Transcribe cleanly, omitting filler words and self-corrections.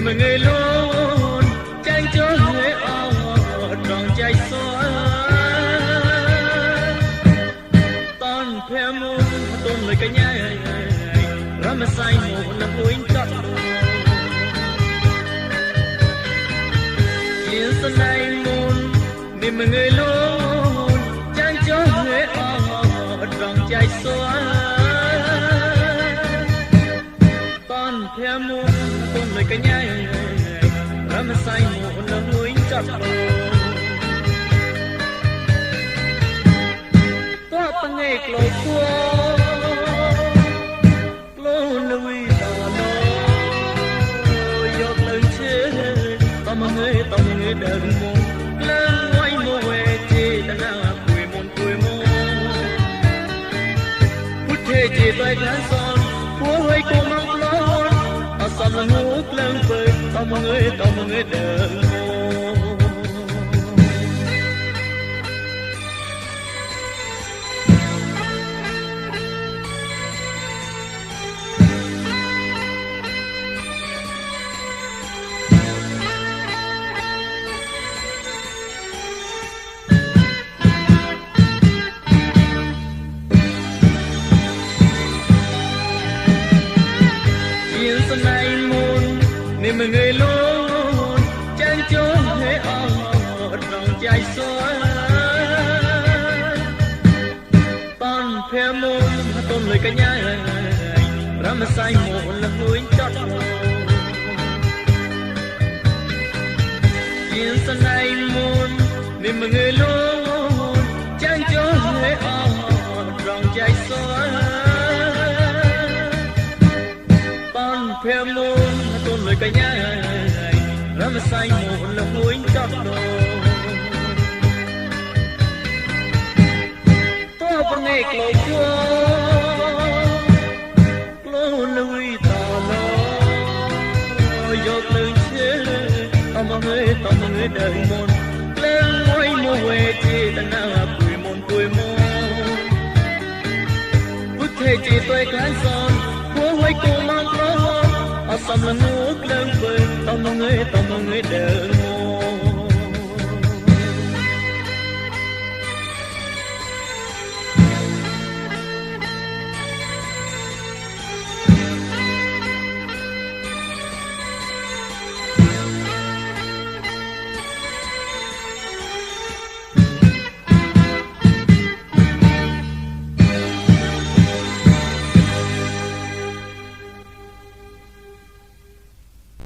mà người luôn tranh chớ người ở tròn chạy xóa toàn theo môn tôn lời cái nhai ra mà say một là vui chót yên sân này môn niềm mà người luôn tranh chớ người ở tròn chạy xóa toàn theo môn tôn lời cái nhai ra mà say một là vui chót có tăng nghề lô cua lô nuôi đò nó giọt lần chết tao mà người đừng mong lên ngoài mùa về chỉ ta nào tuổi môn phút thế chỉ tay khán son chúa hơi cô mong lo ở sầm là ngút lên vơi tao mà người đừng mong sân này môn niềm mà người luôn tranh chốn thế ở rong chạy xóa toàn theo môn tôn lời cả nhà ra mà say một là vui chót yên sân này môn niềm mà người luôn tranh chốn thế ở rong chạy xóa theo môn tôn lời cả nhà ra mà say một là vui chót đồ tôi vẫn nghe câu chúa lô nuôi tò nó giọt lần chết tao mà người đời môn lên ngôi mùa về chỉ ta nào tuổi môn phút thế chỉ tôi khán son chúa hơi cô mang lo ở sầm là ngút lên vơi tao mong người đừng